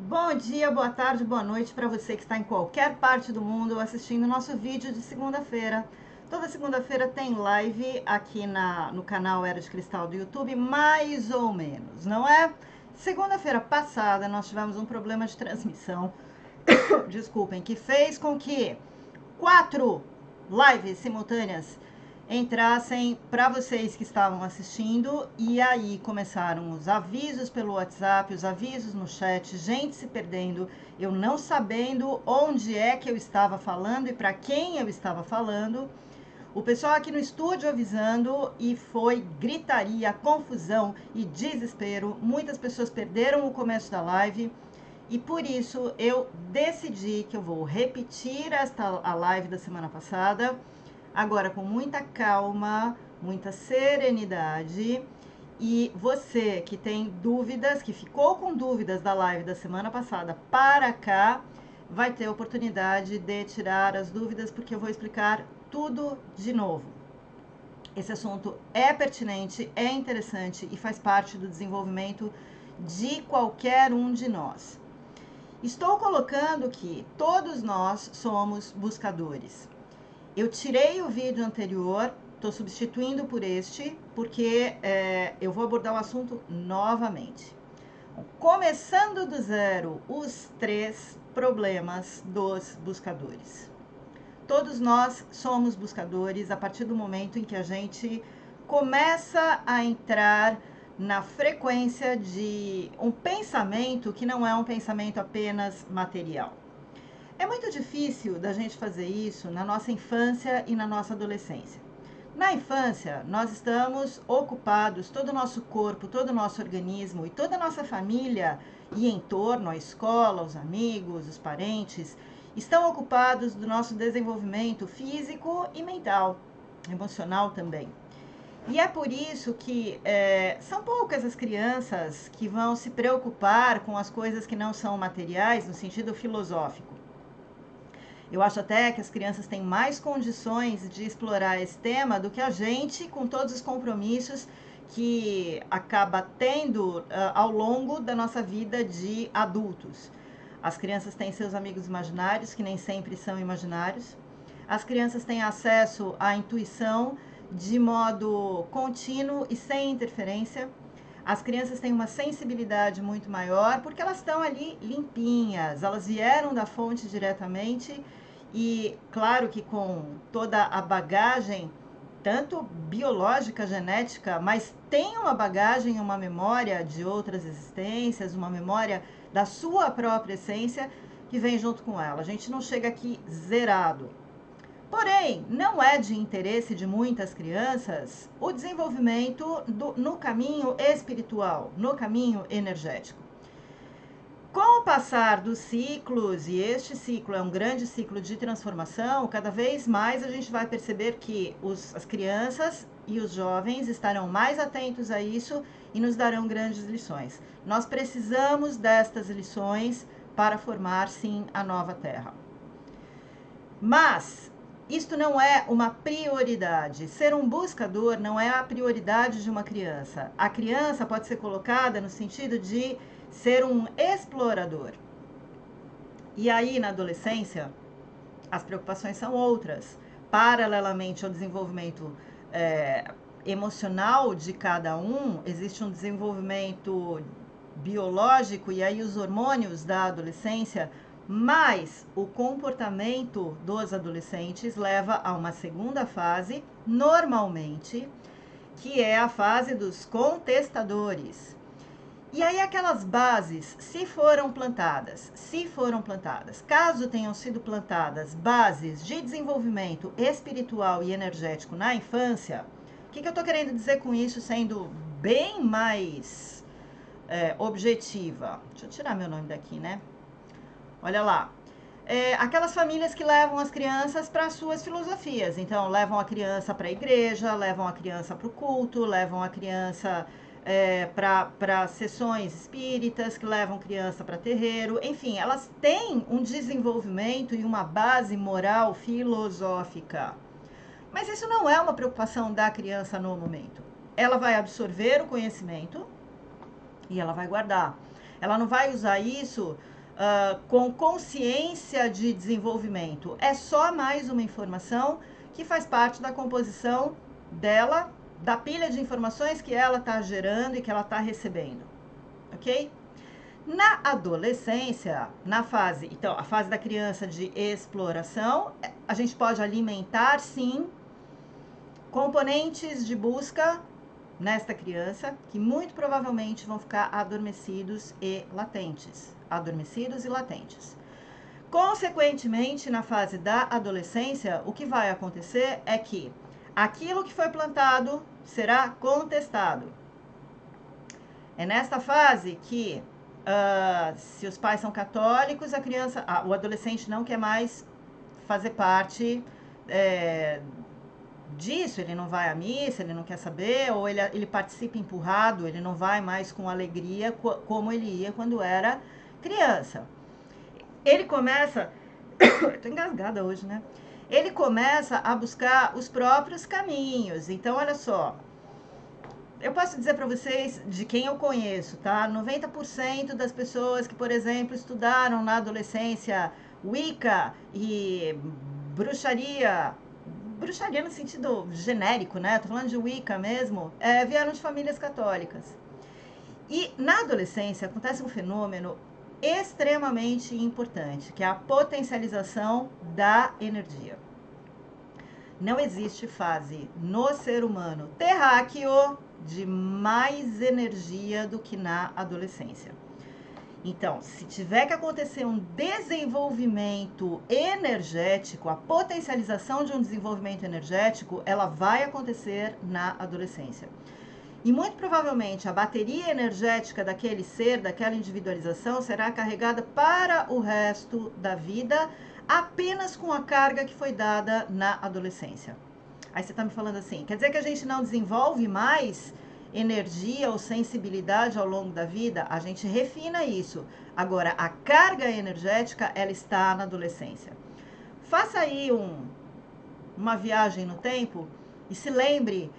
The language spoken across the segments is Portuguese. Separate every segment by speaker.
Speaker 1: Bom dia, boa tarde, boa noite para você que está em qualquer parte do mundo assistindo nosso vídeo de segunda-feira. Toda segunda-feira tem live aqui no canal Era de Cristal do YouTube, mais ou menos, não é? Segunda-feira passada nós tivemos um problema de transmissão, desculpem, que fez com que 4 lives simultâneas entrassem para vocês que estavam assistindo, e aí começaram os avisos pelo WhatsApp, os avisos no chat, gente se perdendo, eu não sabendo onde é que eu estava falando e para quem eu estava falando, o pessoal aqui no estúdio avisando, e foi gritaria, confusão e desespero. Muitas pessoas perderam o começo da live. E por isso eu decidi que eu vou repetir a live da semana passada, agora com muita calma, muita serenidade. E você que tem dúvidas, que ficou com dúvidas da live da semana passada para cá, vai ter a oportunidade de tirar as dúvidas, porque eu vou explicar tudo de novo. Esse assunto é pertinente, é interessante e faz parte do desenvolvimento de qualquer um de nós. Estou colocando que todos nós somos buscadores. Eu tirei o vídeo anterior, estou substituindo por este, porque eu vou abordar o assunto novamente. Começando do zero, os 3 problemas dos buscadores. Todos nós somos buscadores a partir do momento em que a gente começa a entrar na frequência de um pensamento que não é um pensamento apenas material. É muito difícil da gente fazer isso na nossa infância e na nossa adolescência. Na infância, nós estamos ocupados, todo o nosso corpo, todo o nosso organismo e toda a nossa família e entorno, a escola, os amigos, os parentes, estão ocupados do nosso desenvolvimento físico e mental, emocional também. E é por isso que são poucas as crianças que vão se preocupar com as coisas que não são materiais, no sentido filosófico. Eu acho até que as crianças têm mais condições de explorar esse tema do que a gente, com todos os compromissos que acaba tendo ao longo da nossa vida de adultos. As crianças têm seus amigos imaginários, que nem sempre são imaginários. As crianças têm acesso à intuição de modo contínuo e sem interferência. As crianças têm uma sensibilidade muito maior porque elas estão ali limpinhas, elas vieram da fonte diretamente e, claro que com toda a bagagem, tanto biológica, genética, mas tem uma bagagem, uma memória de outras existências, uma memória da sua própria essência que vem junto com ela. A gente não chega aqui zerado. Porém, não é de interesse de muitas crianças o desenvolvimento no caminho espiritual, no caminho energético. Com o passar dos ciclos, e este ciclo é um grande ciclo de transformação, cada vez mais a gente vai perceber que as crianças e os jovens estarão mais atentos a isso e nos darão grandes lições. Nós precisamos destas lições para formar, sim, a nova Terra. Mas isto não é uma prioridade. Ser um buscador não é a prioridade de uma criança. A criança pode ser colocada no sentido de ser um explorador. E aí, na adolescência, as preocupações são outras. Paralelamente ao desenvolvimento emocional de cada um, existe um desenvolvimento biológico, e aí os hormônios da adolescência, mas o comportamento dos adolescentes leva a uma segunda fase, normalmente, que é a fase dos contestadores. E aí aquelas bases, se foram plantadas, caso tenham sido plantadas bases de desenvolvimento espiritual e energético na infância, o que eu estou querendo dizer com isso, sendo bem mais objetiva? Deixa eu tirar meu nome daqui, né? Olha lá. Aquelas famílias que levam as crianças para suas filosofias. Então, levam a criança para a igreja, levam a criança para o culto, levam a criança para sessões espíritas, que levam criança para terreiro. Enfim, elas têm um desenvolvimento e uma base moral filosófica. Mas isso não é uma preocupação da criança no momento. Ela vai absorver o conhecimento e ela vai guardar. Ela não vai usar isso com consciência de desenvolvimento. É só mais uma informação que faz parte da composição dela, da pilha de informações que ela está gerando e que ela está recebendo, ok? Na adolescência, na fase, então, a fase da criança de exploração, a gente pode alimentar, sim, componentes de busca nesta criança, que muito provavelmente vão ficar adormecidos e latentes. Adormecidos e latentes. Consequentemente, na fase da adolescência, o que vai acontecer é que aquilo que foi plantado será contestado. É nesta fase que, se os pais são católicos, a criança, o adolescente não quer mais fazer parte disso, ele não vai à missa, ele não quer saber, ou ele participa empurrado, ele não vai mais com alegria como ele ia quando era criança. Ele começa, eu tô engasgada hoje, né? Ele começa a buscar os próprios caminhos. Então, olha só, eu posso dizer para vocês de quem eu conheço, tá? 90% das pessoas que, por exemplo, estudaram na adolescência Wicca e bruxaria no sentido genérico, né? Tô falando de Wicca mesmo, vieram de famílias católicas. E na adolescência acontece um fenômeno extremamente importante, que é a potencialização da energia. Não existe fase no ser humano terráqueo de mais energia do que na adolescência. Então, se tiver que acontecer um desenvolvimento energético, a potencialização de um desenvolvimento energético, ela vai acontecer na adolescência. E muito provavelmente a bateria energética daquele ser, daquela individualização, será carregada para o resto da vida, apenas com a carga que foi dada na adolescência. Aí você está me falando assim, quer dizer que a gente não desenvolve mais energia ou sensibilidade ao longo da vida? A gente refina isso. Agora, a carga energética, ela está na adolescência. Faça aí uma viagem no tempo e se lembre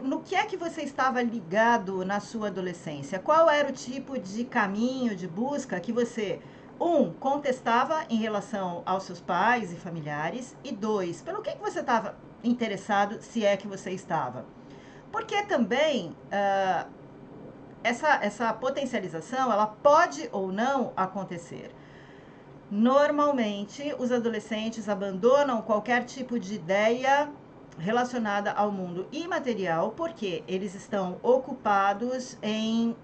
Speaker 1: no que é que você estava ligado na sua adolescência? Qual era o tipo de caminho, de busca que você, contestava em relação aos seus pais e familiares, e 2, pelo que você estava interessado, se é que você estava? Porque também essa potencialização, ela pode ou não acontecer. Normalmente, os adolescentes abandonam qualquer tipo de ideia relacionada ao mundo imaterial, porque eles estão ocupados em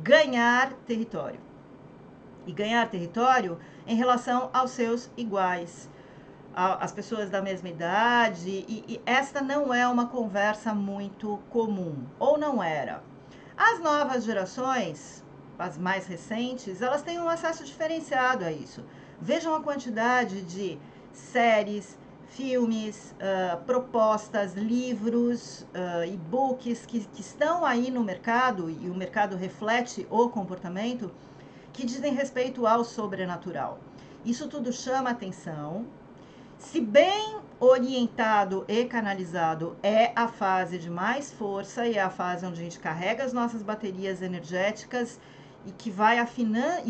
Speaker 1: ganhar território. E ganhar território em relação aos seus iguais, as pessoas da mesma idade, e esta não é uma conversa muito comum, ou não era. As novas gerações, as mais recentes, elas têm um acesso diferenciado a isso. Vejam a quantidade de séries, filmes, propostas, livros, e-books que estão aí no mercado, e o mercado reflete o comportamento, que dizem respeito ao sobrenatural. Isso tudo chama atenção. Se bem orientado e canalizado, é a fase de mais força e é a fase onde a gente carrega as nossas baterias energéticas e que vai afinar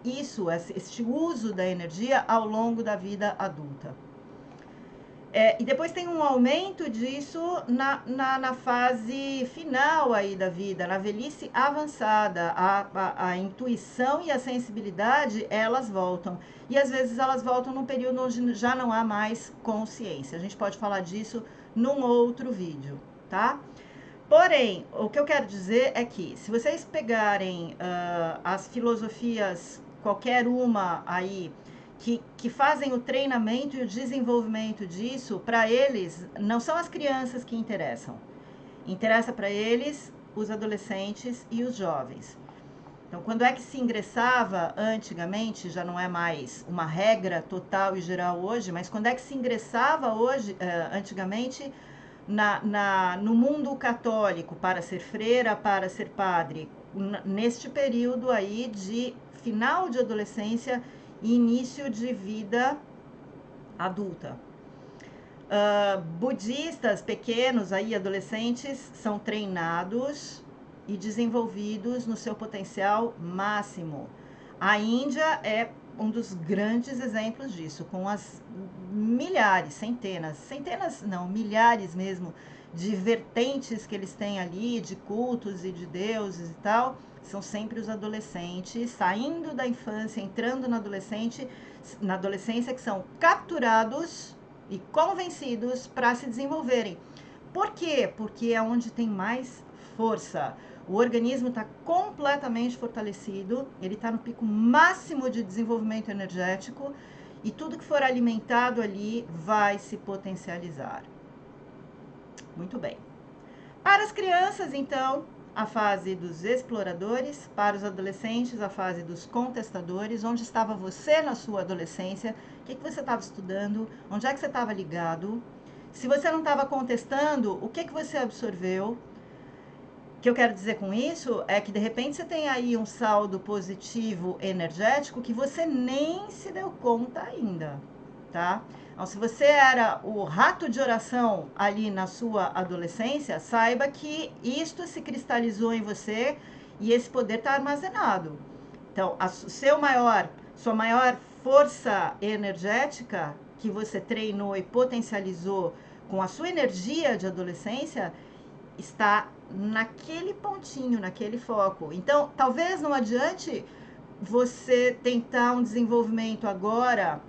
Speaker 1: este uso da energia ao longo da vida adulta. E depois tem um aumento disso na fase final aí da vida, na velhice avançada. A intuição e a sensibilidade, elas voltam. E às vezes elas voltam num período onde já não há mais consciência. A gente pode falar disso num outro vídeo, tá? Porém, o que eu quero dizer é que, se vocês pegarem as filosofias, qualquer uma aí, que fazem o treinamento e o desenvolvimento disso, para eles, não são as crianças que interessam. Interessa para eles os adolescentes e os jovens. Então, quando é que se ingressava antigamente, já não é mais uma regra total e geral hoje, mas quando é que se ingressava antigamente no mundo católico para ser freira, para ser padre, neste período aí de final de adolescência e início de vida adulta. Budistas pequenos, aí, adolescentes, são treinados e desenvolvidos no seu potencial máximo. A Índia é um dos grandes exemplos disso, com as milhares, centenas não, milhares mesmo, de vertentes que eles têm ali, de cultos e de deuses e tal. São sempre os adolescentes saindo da infância, entrando na adolescência, que são capturados e convencidos para se desenvolverem. Por quê? Porque é onde tem mais força. O organismo está completamente fortalecido, ele está no pico máximo de desenvolvimento energético e tudo que for alimentado ali vai se potencializar. Muito bem. Para as crianças, então, a fase dos exploradores, para os adolescentes, a fase dos contestadores. Onde estava você na sua adolescência? O que você estava estudando? Onde é que você estava ligado? Se você não estava contestando, o que você absorveu? O que eu quero dizer com isso é que de repente você tem aí um saldo positivo energético que você nem se deu conta ainda, tá? Então, se você era o rato de oração ali na sua adolescência, saiba que isto se cristalizou em você e esse poder está armazenado. Então, sua maior força energética que você treinou e potencializou com a sua energia de adolescência está naquele pontinho, naquele foco. Então, talvez não adiante você tentar um desenvolvimento agora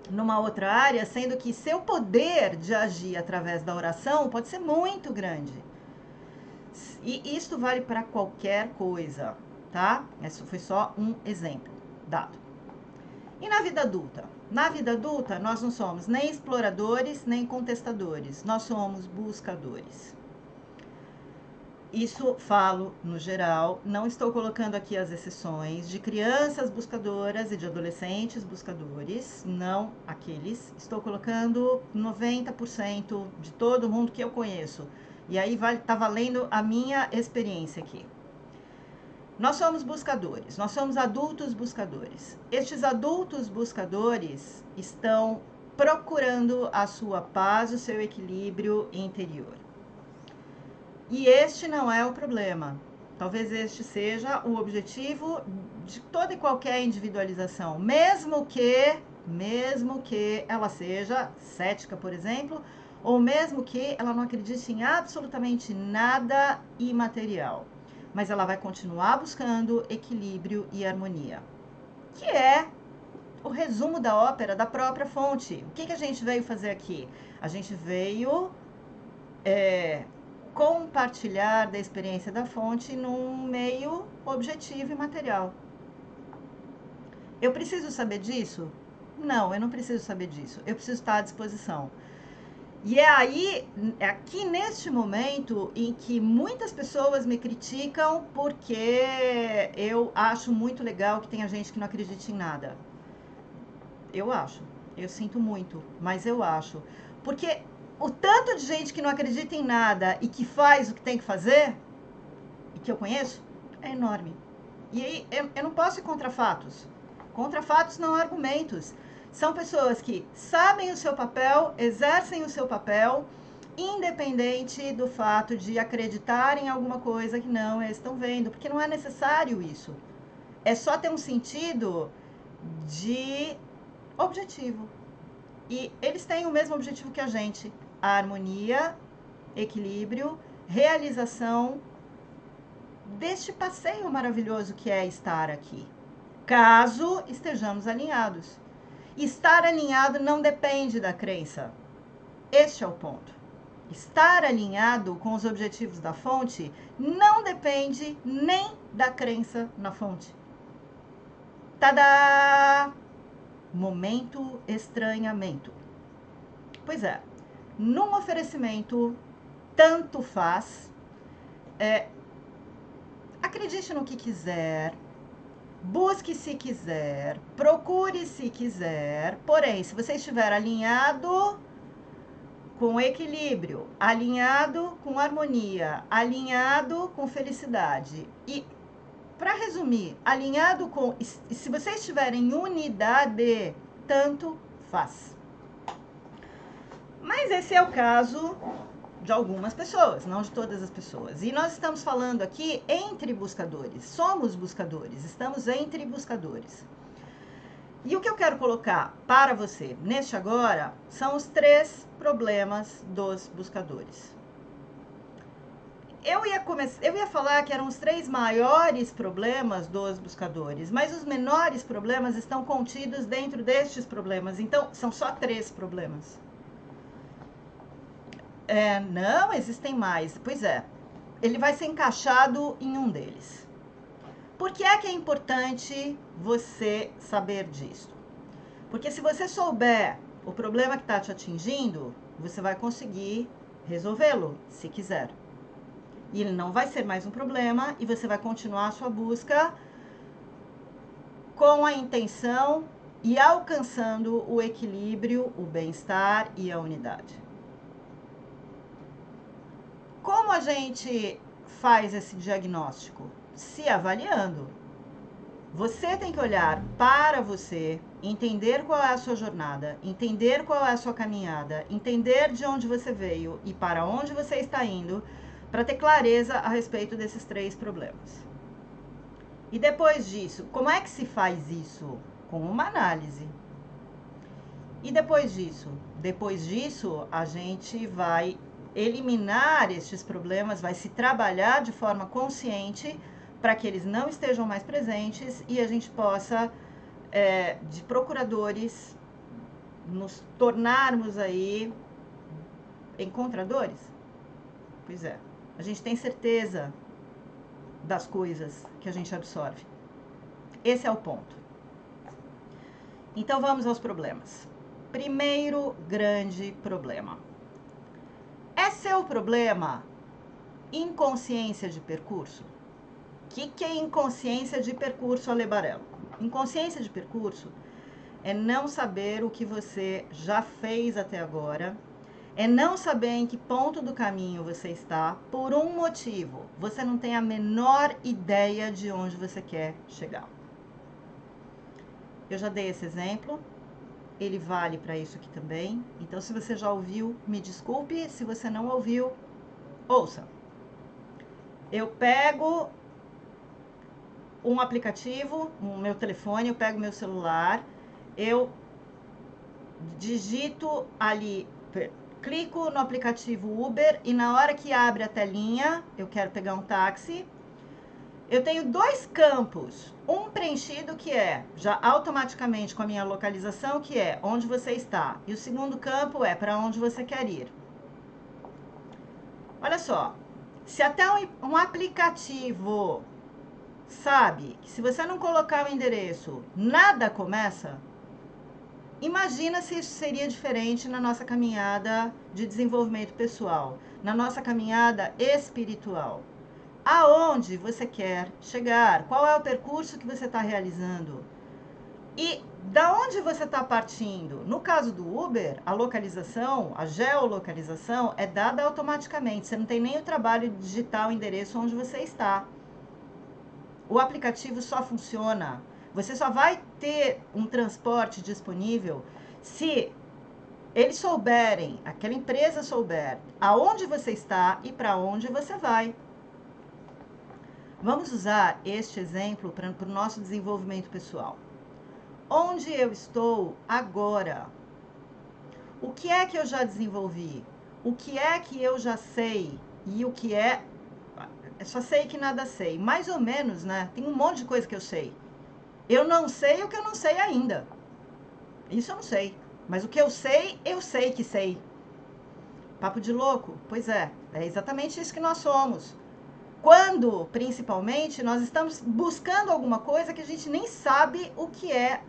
Speaker 1: numa outra área, sendo que seu poder de agir através da oração pode ser muito grande. E isto vale para qualquer coisa, tá? Isso foi só um exemplo dado. E na vida adulta? Na vida adulta, nós não somos nem exploradores, nem contestadores. Nós somos buscadores. Isso falo no geral, não estou colocando aqui as exceções de crianças buscadoras e de adolescentes buscadores, não aqueles. Estou colocando 90% de todo mundo que eu conheço. E aí tá valendo a minha experiência aqui. Nós somos buscadores, nós somos adultos buscadores. Estes adultos buscadores estão procurando a sua paz, o seu equilíbrio interior. E este não é o problema. Talvez este seja o objetivo de toda e qualquer individualização, mesmo que ela seja cética, por exemplo, ou mesmo que ela não acredite em absolutamente nada imaterial. Mas ela vai continuar buscando equilíbrio e harmonia, que é o resumo da ópera da própria fonte. O que a gente veio fazer aqui? A gente veio compartilhar da experiência da fonte num meio objetivo e material. Eu preciso saber disso? Não, eu não preciso saber disso. Eu preciso estar à disposição. E é aqui neste momento em que muitas pessoas me criticam porque eu acho muito legal que tenha gente que não acredite em nada. Eu acho. Eu sinto muito, mas eu acho. Porque o tanto de gente que não acredita em nada e que faz o que tem que fazer, e que eu conheço, é enorme. E aí eu não posso ir contra fatos. Contra fatos não há argumentos. São pessoas que sabem o seu papel, exercem o seu papel, independente do fato de acreditar em alguma coisa que não estão vendo, porque não é necessário isso. É só ter um sentido de objetivo. E eles têm o mesmo objetivo que a gente: a harmonia, equilíbrio, realização deste passeio maravilhoso que é estar aqui, caso estejamos alinhados. Estar alinhado não depende da crença. Este é o ponto. Estar alinhado com os objetivos da fonte não depende nem da crença na fonte. Tadá! Momento estranhamento. Pois é, num oferecimento tanto faz, acredite no que quiser, busque se quiser, procure se quiser, porém, se você estiver alinhado com equilíbrio, alinhado com harmonia, alinhado com felicidade e, para resumir, alinhado com... Se você estiver em unidade, tanto faz. Mas esse é o caso de algumas pessoas, não de todas as pessoas. E nós estamos falando aqui entre buscadores, somos buscadores, estamos entre buscadores. E o que eu quero colocar para você neste agora são os 3 problemas dos buscadores. Eu ia falar que eram os 3 maiores problemas dos buscadores, mas os menores problemas estão contidos dentro destes problemas, então são só 3 problemas. Não, existem mais. Pois é, ele vai ser encaixado em um deles. Por que é importante você saber disso? Porque se você souber o problema que está te atingindo, você vai conseguir resolvê-lo, se quiser. E ele não vai ser mais um problema e você vai continuar a sua busca com a intenção e alcançando o equilíbrio, o bem-estar e a unidade. Como a gente faz esse diagnóstico? Se avaliando. Você tem que olhar para você, entender qual é a sua jornada, entender qual é a sua caminhada, entender de onde você veio e para onde você está indo, para ter clareza a respeito desses 3 problemas. E depois disso, como é que se faz isso? Com uma análise. E depois disso, a gente vai eliminar estes problemas, vai se trabalhar de forma consciente para que eles não estejam mais presentes e a gente possa, de procuradores, nos tornarmos aí encontradores. Pois é, a gente tem certeza das coisas que a gente absorve. Esse é o ponto. Então vamos aos problemas. Primeiro grande problema. É seu problema inconsciência de percurso? O que é inconsciência de percurso, Ale Barello? Inconsciência de percurso é não saber o que você já fez até agora, é não saber em que ponto do caminho você está por um motivo. Você não tem a menor ideia de onde você quer chegar. Eu já dei esse exemplo, ele vale para isso aqui também. Então, se você já ouviu, me desculpe. Se você não ouviu, ouça. Eu pego um aplicativo, o meu telefone, eu pego meu celular, eu digito ali, clico no aplicativo Uber e na hora que abre a telinha, eu quero pegar um táxi, eu tenho 2 campos, um preenchido que é já automaticamente com a minha localização, que é onde você está, e o segundo campo é para onde você quer ir. Olha só, se até um aplicativo sabe que se você não colocar o endereço, nada começa, imagina se isso seria diferente na nossa caminhada de desenvolvimento pessoal, na nossa caminhada espiritual. Aonde você quer chegar? Qual é o percurso que você está realizando? E da onde você está partindo? No caso do Uber, a localização, a geolocalização é dada automaticamente. Você não tem nem o trabalho de digitar o endereço onde você está. O aplicativo só funciona. Você só vai ter um transporte disponível se eles souberem, aquela empresa souber aonde você está e para onde você vai. Vamos usar este exemplo para o nosso desenvolvimento pessoal. Onde eu estou agora? O que é que eu já desenvolvi? O que é que eu já sei? E o que é... Só sei que nada sei. Mais ou menos, né? Tem um monte de coisa que eu sei. Eu não sei o que eu não sei ainda. Isso eu não sei. Mas o que eu sei que sei. Papo de louco? Pois é exatamente isso que nós somos. Quando, principalmente, nós estamos buscando alguma coisa que a gente nem sabe o que é.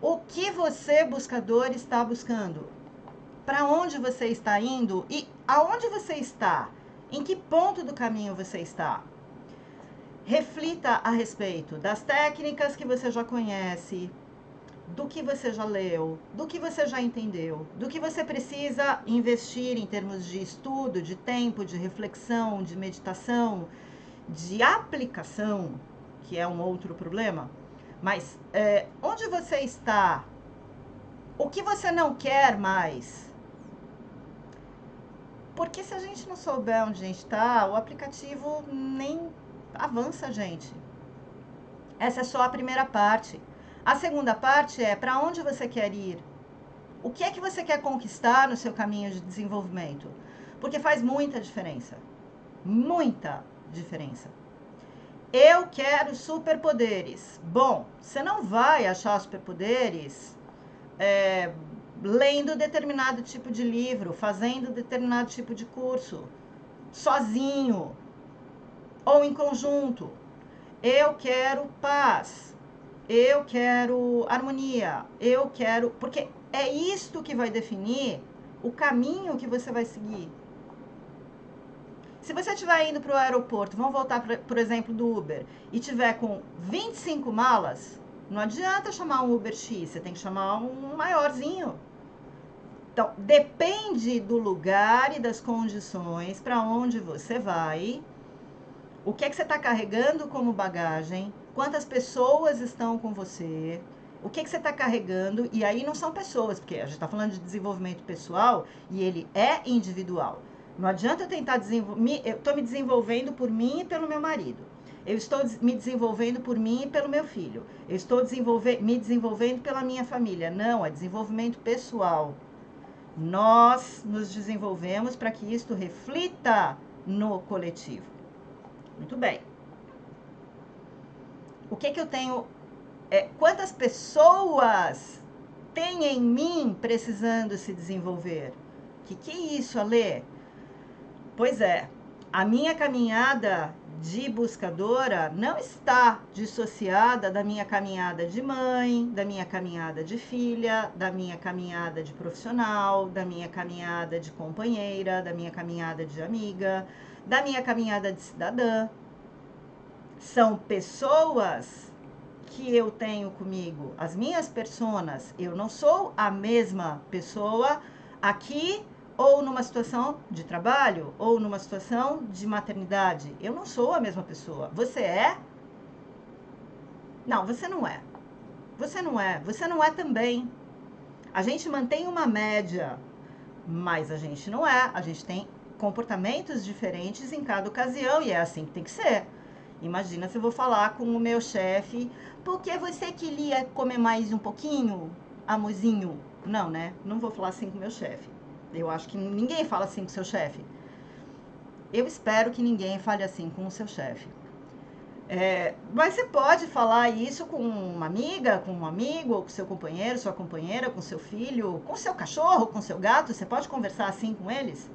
Speaker 1: O que você, buscador, está buscando? Para onde você está indo? E aonde você está? Em que ponto do caminho você está? Reflita a respeito das técnicas que você já conhece, do que você já leu, do que você já entendeu, do que você precisa investir em termos de estudo, de tempo, de reflexão, de meditação, de aplicação, que é um outro problema. Mas onde você está? O que você não quer mais? Porque se a gente não souber onde a gente está, o aplicativo nem avança a gente. Essa é só a primeira parte. A segunda parte é para onde você quer ir. O que é que você quer conquistar no seu caminho de desenvolvimento? Porque faz muita diferença. Muita diferença. Eu quero superpoderes. Bom, você não vai achar superpoderes lendo determinado tipo de livro, fazendo determinado tipo de curso, sozinho ou em conjunto. Eu quero paz. Eu quero harmonia. Eu quero. Porque é isto que vai definir o caminho que você vai seguir. Se você estiver indo para o aeroporto, vamos voltar, por exemplo, do Uber, e tiver com 25 malas, não adianta chamar um Uber X, você tem que chamar um maiorzinho. Então, depende do lugar e das condições para onde você vai, o que é que você está carregando como bagagem, quantas pessoas estão com você, o que é que você está carregando, e aí não são pessoas, porque a gente está falando de desenvolvimento pessoal e ele é individual. Não adianta eu tentar desenvolver. Eu estou me desenvolvendo por mim e pelo meu marido. Eu estou me desenvolvendo por mim e pelo meu filho. Eu estou me desenvolvendo pela minha família. Não, é desenvolvimento pessoal. Nós nos desenvolvemos para que isto reflita no coletivo. Muito bem. O que eu tenho? Quantas pessoas tem em mim precisando se desenvolver? Que é isso, Alê? Pois é, a minha caminhada de buscadora não está dissociada da minha caminhada de mãe, da minha caminhada de filha, da minha caminhada de profissional, da minha caminhada de companheira, da minha caminhada de amiga, da minha caminhada de cidadã. São pessoas que eu tenho comigo, as minhas personas. Eu não sou a mesma pessoa aqui ou numa situação de trabalho, ou numa situação de maternidade. Eu não sou a mesma pessoa. Você é? Não, você não é. Você não é. Você não é também. A gente mantém uma média, mas a gente não é. A gente tem comportamentos diferentes em cada ocasião e é assim que tem que ser. Imagina se eu vou falar com o meu chefe, porque você queria comer mais um pouquinho, amorzinho? Não, né? Não vou falar assim com o meu chefe. Eu acho que ninguém fala assim com o seu chefe. Eu espero que ninguém fale assim com o seu chefe. Mas você pode falar isso com uma amiga, com um amigo, ou com seu companheiro, sua companheira, com seu filho, com seu cachorro, com seu gato. Você pode conversar assim com eles?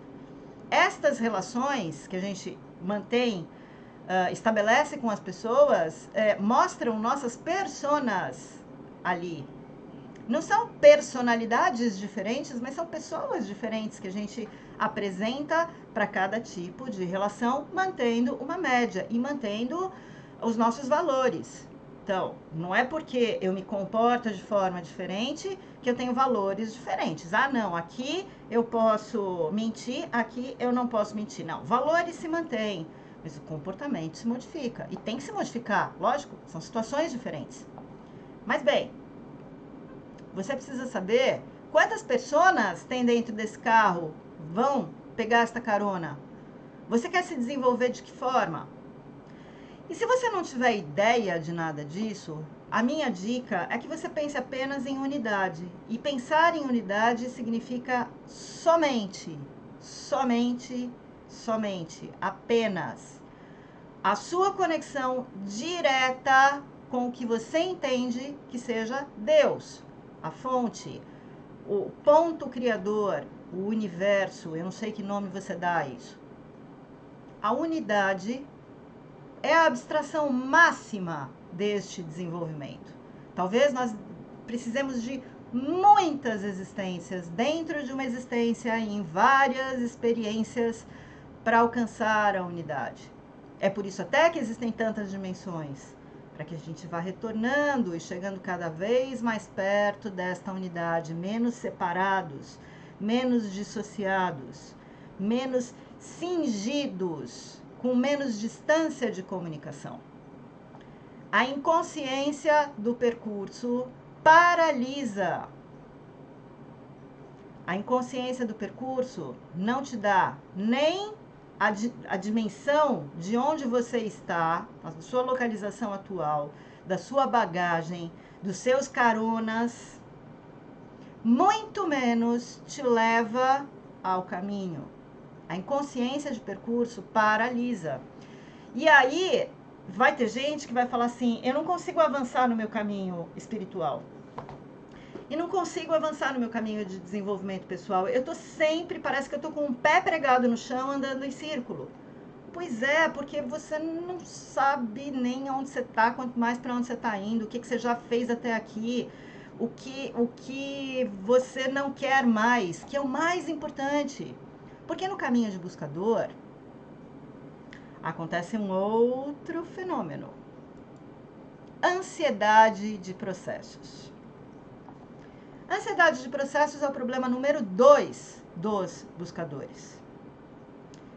Speaker 1: Estas relações que a gente mantém, estabelece com as pessoas, mostram nossas personas ali. Não são personalidades diferentes, mas são pessoas diferentes que a gente apresenta para cada tipo de relação, mantendo uma média e mantendo os nossos valores. Então, não é porque eu me comporto de forma diferente que eu tenho valores diferentes. Ah, não, aqui eu posso mentir, aqui eu não posso mentir. Não, valores se mantêm, mas o comportamento se modifica. E tem que se modificar, lógico, são situações diferentes. Mas bem, você precisa saber quantas pessoas tem dentro desse carro vão pegar esta carona. Você quer se desenvolver de que forma? E se você não tiver ideia de nada disso, a minha dica é que você pense apenas em unidade. E pensar em unidade significa somente, apenas a sua conexão direta com o que você entende que seja Deus, a fonte, o ponto criador, o universo. Eu não sei que nome você dá a isso. A unidade é a abstração máxima deste desenvolvimento. Talvez nós precisemos de muitas existências dentro de uma existência e em várias experiências para alcançar a unidade. É por isso até que existem tantas dimensões, para que a gente vá retornando e chegando cada vez mais perto desta unidade, menos separados, menos dissociados, menos cingidos, com menos distância de comunicação. A inconsciência do percurso paralisa. A inconsciência do percurso não te dá nem a dimensão de onde você está, a sua localização atual, da sua bagagem, dos seus caronas, muito menos te leva ao caminho. A inconsciência de percurso paralisa. E aí vai ter gente que vai falar assim: eu não consigo avançar no meu caminho espiritual. E não consigo avançar no meu caminho de desenvolvimento pessoal. Eu tô sempre, parece que eu tô com um pé pregado no chão, andando em círculo. Pois é, porque você não sabe nem onde você tá, quanto mais para onde você tá indo, o que você já fez até aqui, o que você não quer mais, que é o mais importante. Porque no caminho de buscador acontece um outro fenômeno: ansiedade de processos. Ansiedade de processos é o problema número 2 dos buscadores.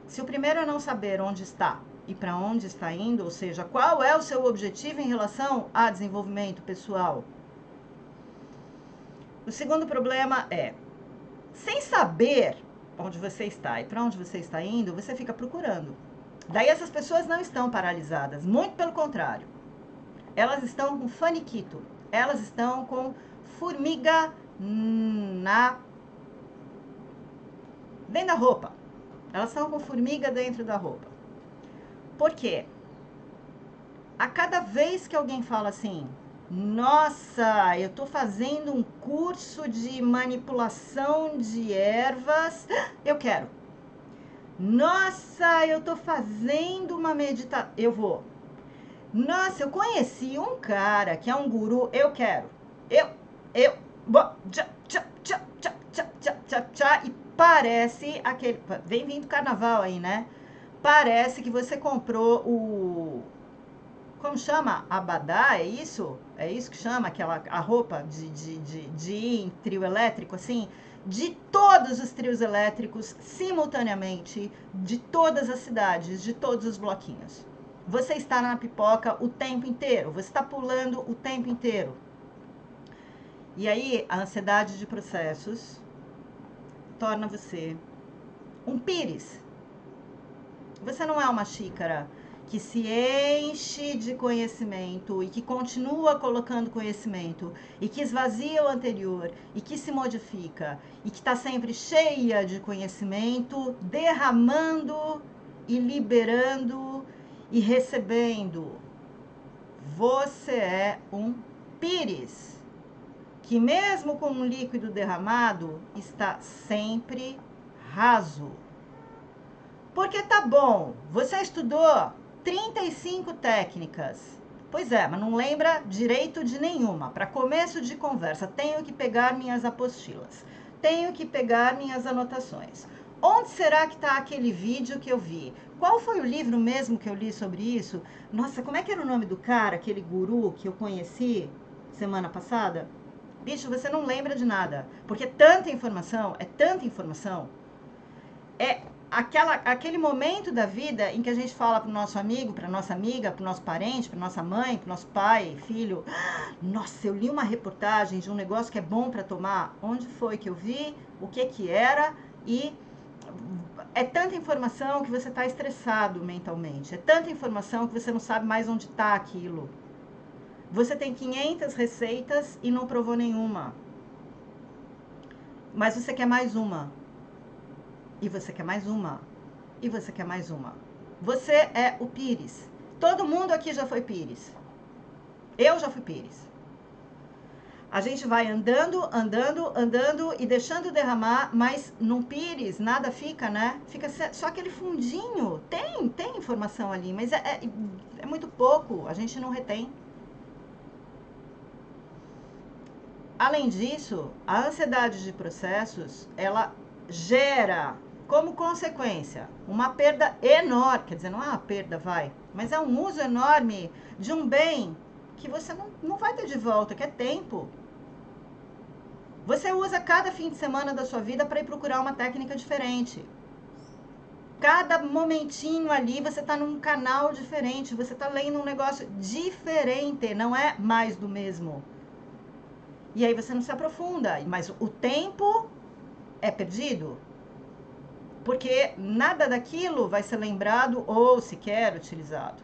Speaker 1: Se o primeiro é não saber onde está e para onde está indo, ou seja, qual é o seu objetivo em relação a desenvolvimento pessoal. O segundo problema é, sem saber onde você está e para onde você está indo, você fica procurando. Daí essas pessoas não estão paralisadas, muito pelo contrário. Elas estão com faniquito, elas estão com formiga dentro da roupa. Elas estão com formiga dentro da roupa. Por quê? A cada vez que alguém fala assim: nossa, eu tô fazendo um curso de manipulação de ervas, eu quero. Nossa, eu tô fazendo uma meditação, eu vou. Nossa, eu conheci um cara que é um guru, eu quero. E parece aquele, vem vindo carnaval aí, né? Parece que você comprou o, como chama? Abadá, é isso? É isso que chama a roupa de ir em trio elétrico, assim? De todos os trios elétricos, simultaneamente, de todas as cidades, de todos os bloquinhos. Você está na pipoca o tempo inteiro, você está pulando o tempo inteiro. E aí, a ansiedade de processos torna você um pires. Você não é uma xícara que se enche de conhecimento e que continua colocando conhecimento e que esvazia o anterior e que se modifica e que está sempre cheia de conhecimento, derramando e liberando e recebendo. Você é um pires que mesmo com um líquido derramado está sempre raso. Porque tá bom, você estudou 35 técnicas. Pois é, mas não lembra direito de nenhuma. Para começo de conversa, tenho que pegar minhas apostilas. Tenho que pegar minhas anotações. Onde será que está aquele vídeo que eu vi? Qual foi o livro mesmo que eu li sobre isso? Nossa, como é que era o nome do cara, aquele guru que eu conheci semana passada? Bicho, você não lembra de nada. Porque tanta informação, é aquele momento da vida em que a gente fala para o nosso amigo, para nossa amiga, para o nosso parente, para nossa mãe, para o nosso pai, filho: nossa, eu li uma reportagem de um negócio que é bom para tomar. Onde foi que eu vi? O que era? E é tanta informação que você está estressado mentalmente. É tanta informação que você não sabe mais onde está aquilo. Você tem 500 receitas e não provou nenhuma. Mas você quer mais uma. E você quer mais uma. E você quer mais uma. Você é o pires. Todo mundo aqui já foi pires. Eu já fui pires. A gente vai andando e deixando derramar, mas num pires nada fica, né? Fica só aquele fundinho. Tem informação ali, mas é muito pouco. A gente não retém. Além disso, a ansiedade de processos, ela gera, como consequência, uma perda enorme, quer dizer, não é uma perda, mas é um uso enorme de um bem que você não vai ter de volta, que é tempo. Você usa cada fim de semana da sua vida para ir procurar uma técnica diferente. Cada momentinho ali você está num canal diferente, você está lendo um negócio diferente, não é mais do mesmo. E aí você não se aprofunda, mas o tempo é perdido, porque nada daquilo vai ser lembrado ou sequer utilizado.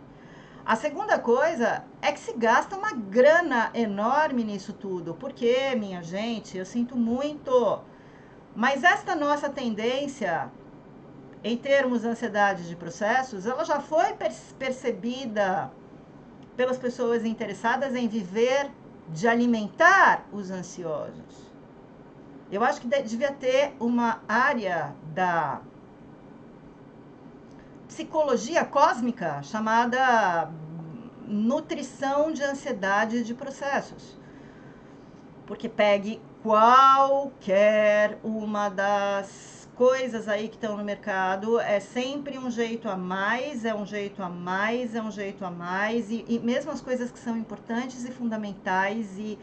Speaker 1: A segunda coisa é que se gasta uma grana enorme nisso tudo, porque, minha gente, eu sinto muito, mas esta nossa tendência, em termos de ansiedade de processos, ela já foi percebida pelas pessoas interessadas em viver de alimentar os ansiosos. Eu acho que devia ter uma área da psicologia cósmica chamada nutrição de ansiedade de processos. Porque pegue qualquer uma das coisas aí que estão no mercado, é sempre um jeito a mais, é um jeito a mais, é um jeito a mais, e mesmo as coisas que são importantes e fundamentais. E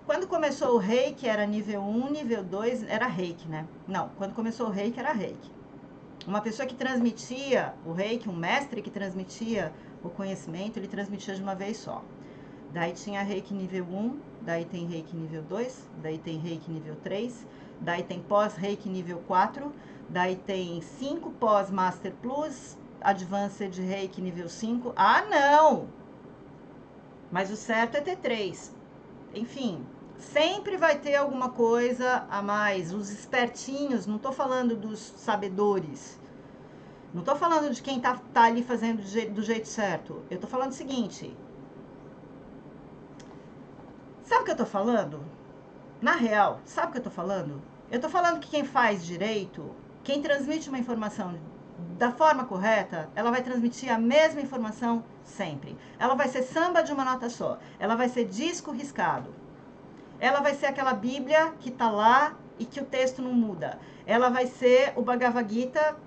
Speaker 1: quando começou o reiki era nível 1, nível 2, era reiki, né? Não, quando começou o reiki era reiki. Uma pessoa que transmitia o reiki, um mestre que transmitia o conhecimento, ele transmitia de uma vez só. Daí tinha reiki nível 1, daí tem reiki nível 2, daí tem reiki nível 3, daí tem pós-reiki nível 4, daí tem 5 pós-master plus, advanced reiki nível 5. Ah, não! Mas o certo é ter 3. Enfim, sempre vai ter alguma coisa a mais. Os espertinhos, não estou falando dos sabedores, não estou falando de quem tá ali fazendo do jeito certo. Eu estou falando o seguinte. Sabe o que eu estou falando? Na real, sabe o que eu estou falando? Eu estou falando que quem faz direito, quem transmite uma informação da forma correta, ela vai transmitir a mesma informação sempre. Ela vai ser samba de uma nota só. Ela vai ser disco riscado. Ela vai ser aquela Bíblia que está lá e que o texto não muda. Ela vai ser o Bhagavad Gita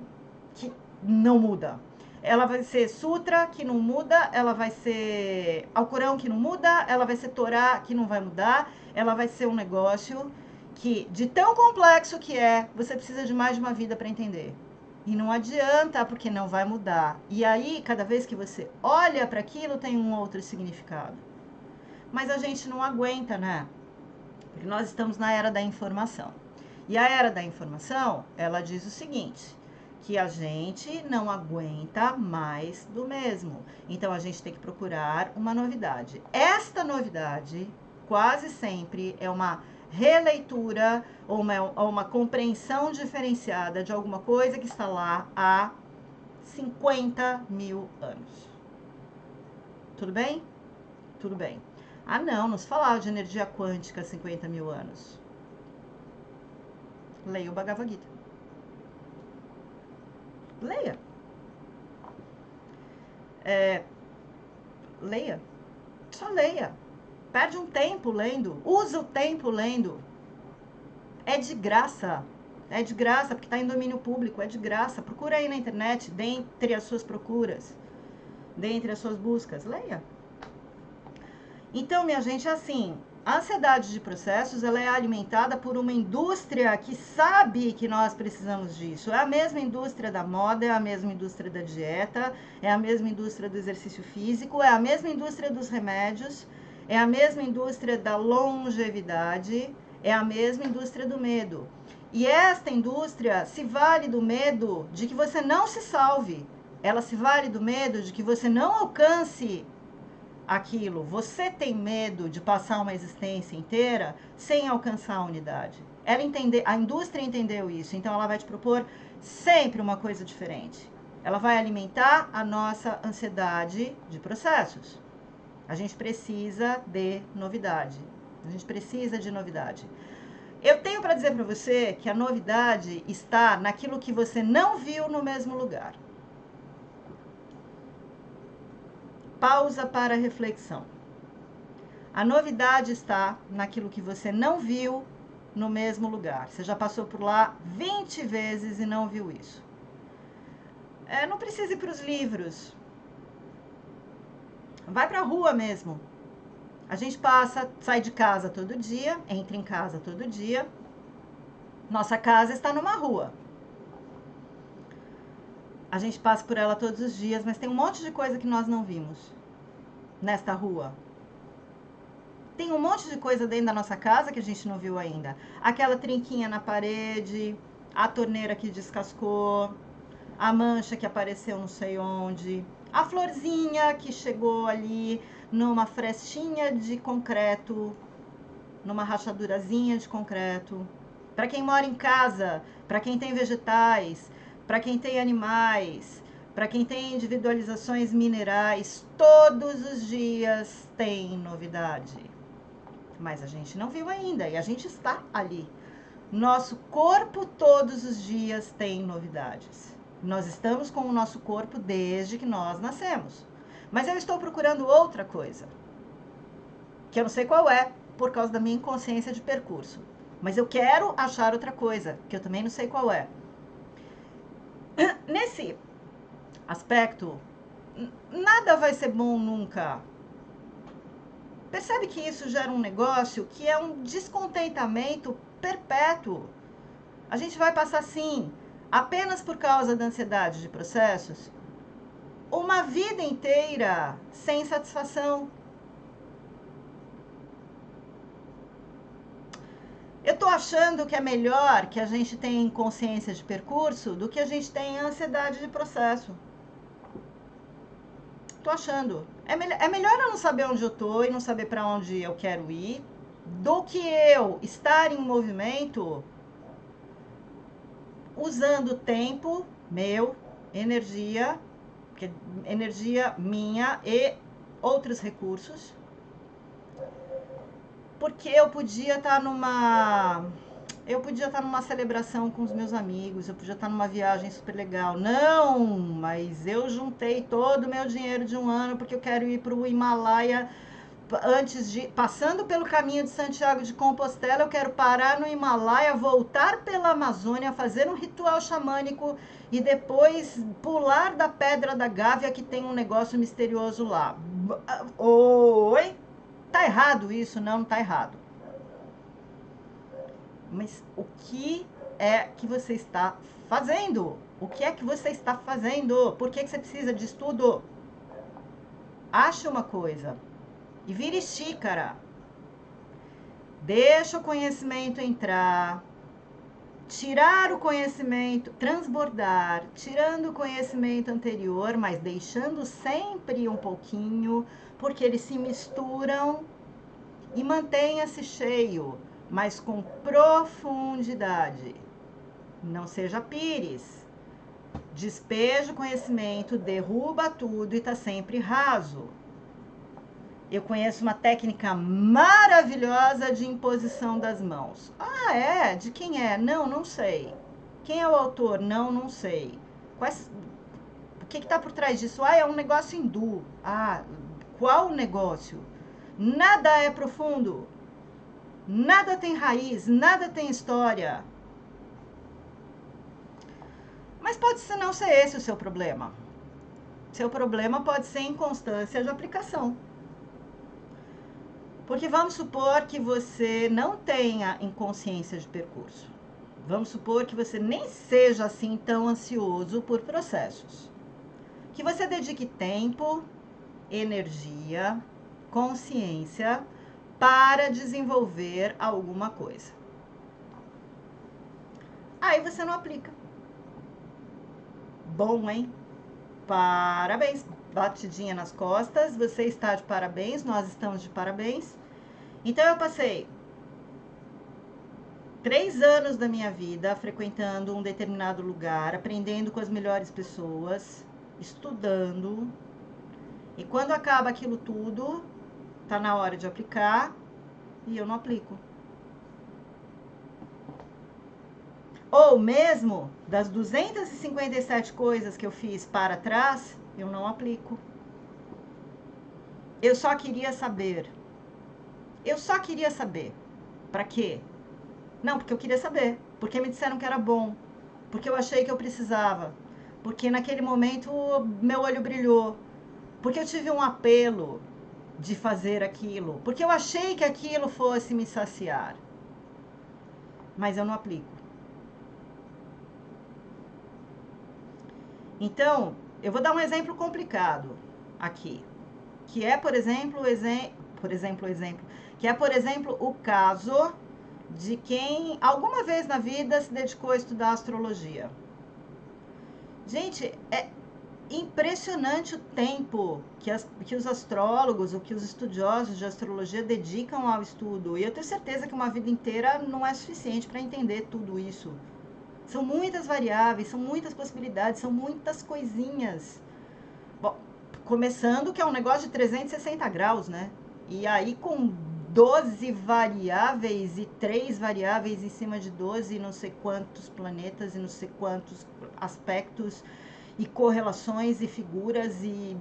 Speaker 1: que não muda. Ela vai ser Sutra, que não muda. Ela vai ser Alcorão, que não muda. Ela vai ser Torá, que não vai mudar. Ela vai ser um negócio que, de tão complexo que é, você precisa de mais de uma vida para entender. E não adianta, porque não vai mudar. E aí, cada vez que você olha para aquilo, tem um outro significado. Mas a gente não aguenta, né? Porque nós estamos na era da informação. E a era da informação, ela diz o seguinte, que a gente não aguenta mais do mesmo. Então, a gente tem que procurar uma novidade. Esta novidade, quase sempre, é uma releitura ou uma compreensão diferenciada de alguma coisa que está lá há 50 mil anos. Tudo bem? Tudo bem. Ah, não se falava de energia quântica há 50 mil anos. Leia o Bhagavad Gita. Leia. Leia. Só leia. Perde um tempo lendo. Usa o tempo lendo. É de graça. É de graça, porque está em domínio público. É de graça. Procura aí na internet, dentre as suas procuras, dentre as suas buscas. Leia. Então, minha gente, é assim, a ansiedade de processos, ela é alimentada por uma indústria que sabe que nós precisamos disso. É a mesma indústria da moda, é a mesma indústria da dieta, é a mesma indústria do exercício físico, é a mesma indústria dos remédios, é a mesma indústria da longevidade, é a mesma indústria do medo. E esta indústria se vale do medo de que você não se salve. Ela se vale do medo de que você não alcance aquilo. Você tem medo de passar uma existência inteira sem alcançar a unidade. A indústria entendeu isso, então ela vai te propor sempre uma coisa diferente. Ela vai alimentar a nossa ansiedade de processos. A gente precisa de novidade. A gente precisa de novidade. Eu tenho para dizer para você que a novidade está naquilo que você não viu no mesmo lugar. Pausa para reflexão. A novidade está naquilo que você não viu no mesmo lugar. Você já passou por lá 20 vezes e não viu isso. Não precisa ir para os livros. Vai para a rua mesmo. A gente sai de casa todo dia, entra em casa todo dia. Nossa casa está numa rua. A gente passa por ela todos os dias, mas tem um monte de coisa que nós não vimos nesta rua. Tem um monte de coisa dentro da nossa casa que a gente não viu ainda. Aquela trinquinha na parede, a torneira que descascou, a mancha que apareceu não sei onde, a florzinha que chegou ali numa frestinha de concreto, numa rachadurazinha de concreto. Para quem mora em casa, para quem tem vegetais, para quem tem animais, para quem tem individualizações minerais, todos os dias tem novidade. Mas a gente não viu ainda e a gente está ali. Nosso corpo todos os dias tem novidades. Nós estamos com o nosso corpo desde que nós nascemos. Mas eu estou procurando outra coisa, que eu não sei qual é, por causa da minha inconsciência de percurso. Mas eu quero achar outra coisa, que eu também não sei qual é. Nesse aspecto, nada vai ser bom nunca. Percebe que isso gera um negócio que é um descontentamento perpétuo. A gente vai passar, sim, apenas por causa da ansiedade de processos, uma vida inteira sem satisfação. Eu tô achando que é melhor que a gente tenha consciência de percurso do que a gente tenha ansiedade de processo. Tô achando. É melhor eu não saber onde eu tô e não saber para onde eu quero ir, do que eu estar em movimento usando tempo meu, energia, energia minha e outros recursos, porque eu podia estar numa celebração com os meus amigos, eu podia estar numa viagem super legal. Não, mas eu juntei todo o meu dinheiro de um ano porque eu quero ir para o Himalaia. Passando pelo caminho de Santiago de Compostela, eu quero parar no Himalaia, voltar pela Amazônia, fazer um ritual xamânico e depois pular da Pedra da Gávea, que tem um negócio misterioso lá. Oi? Tá errado isso? Não, não tá errado. Mas o que é que você está fazendo? O que é que você está fazendo? Por que você precisa de estudo? Ache uma coisa e vire xícara. Deixa o conhecimento entrar, tirar o conhecimento, transbordar, tirando o conhecimento anterior, mas deixando sempre um pouquinho, porque eles se misturam, e mantenha-se cheio, mas com profundidade. Não seja pires. Despeja o conhecimento, derruba tudo e está sempre raso. Eu conheço uma técnica maravilhosa de imposição das mãos. Ah, é? De quem é? Não, não sei. Quem é o autor? Não, não sei. O que está por trás disso? Ah, é um negócio hindu. Ah, qual negócio? Nada é profundo. Nada tem raiz, nada tem história. Mas pode não ser esse o seu problema. Seu problema pode ser inconstância de aplicação. Porque vamos supor que você não tenha inconsciência de percurso. Vamos supor que você nem seja assim tão ansioso por processos. Que você dedique tempo, energia, consciência para desenvolver alguma coisa. Aí você não aplica. Bom, hein? Parabéns. Batidinha nas costas, você está de parabéns, nós estamos de parabéns. Então eu passei 3 anos da minha vida frequentando um determinado lugar, aprendendo com as melhores pessoas, estudando. E quando acaba aquilo tudo, tá na hora de aplicar e eu não aplico. Ou mesmo das 257 coisas que eu fiz para trás, eu não aplico. Eu só queria saber. Eu só queria saber. Para quê? Não, porque eu queria saber. Porque me disseram que era bom. Porque eu achei que eu precisava. Porque naquele momento meu olho brilhou. Porque eu tive um apelo de fazer aquilo. Porque eu achei que aquilo fosse me saciar. Mas eu não aplico. Então, eu vou dar um exemplo complicado aqui. Que é, por exemplo, que é, por exemplo, o caso de quem alguma vez na vida se dedicou a estudar astrologia. Gente, é impressionante o tempo que os astrólogos ou que os estudiosos de astrologia dedicam ao estudo. E eu tenho certeza que uma vida inteira não é suficiente para entender tudo isso. São muitas variáveis, são muitas possibilidades, são muitas coisinhas. Bom, começando que é um negócio de 360 graus, né? E aí com 12 variáveis e 3 variáveis em cima de 12 e não sei quantos planetas e não sei quantos aspectos e correlações e figuras e...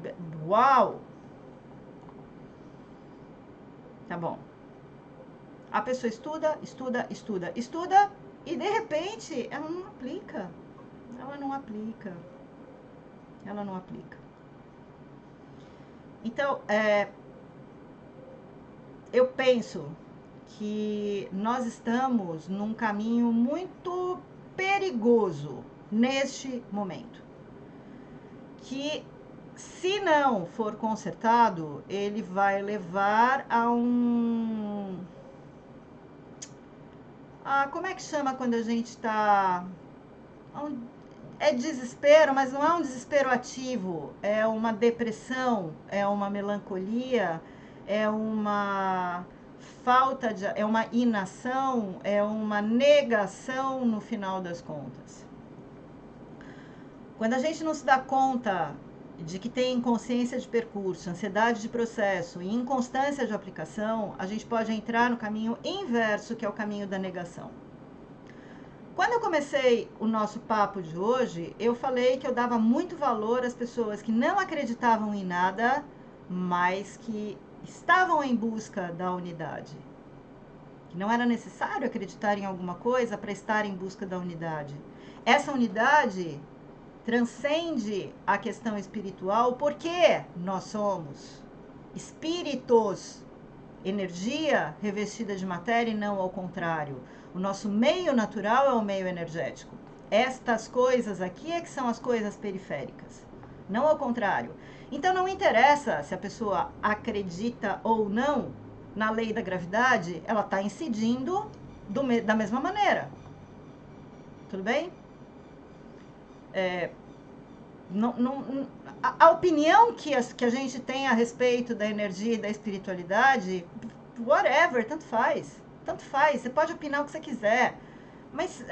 Speaker 1: Uau! Tá bom. A pessoa estuda e de repente ela não aplica. Ela não aplica. Então, eu penso que nós estamos num caminho muito perigoso neste momento. Que, se não for consertado, ele vai levar a como é que chama quando a gente está... É desespero, mas não é um desespero ativo. É uma depressão, é uma melancolia, é uma falta de... É uma inação, é uma negação no final das contas. Quando a gente não se dá conta de que tem inconsciência de percurso, ansiedade de processo e inconstância de aplicação, a gente pode entrar no caminho inverso, que é o caminho da negação. Quando eu comecei o nosso papo de hoje, eu falei que eu dava muito valor às pessoas que não acreditavam em nada, mas que estavam em busca da unidade. Que não era necessário acreditar em alguma coisa para estar em busca da unidade. Essa unidade transcende a questão espiritual, porque nós somos espíritos, energia revestida de matéria e não ao contrário. O nosso meio natural é o meio energético. Estas coisas aqui é que são as coisas periféricas, não ao contrário. Então não interessa se a pessoa acredita ou não na lei da gravidade, ela está incidindo da mesma maneira. Tudo bem? A opinião que a gente tem a respeito da energia e da espiritualidade, whatever, tanto faz. Tanto faz, você pode opinar o que você quiser. Mas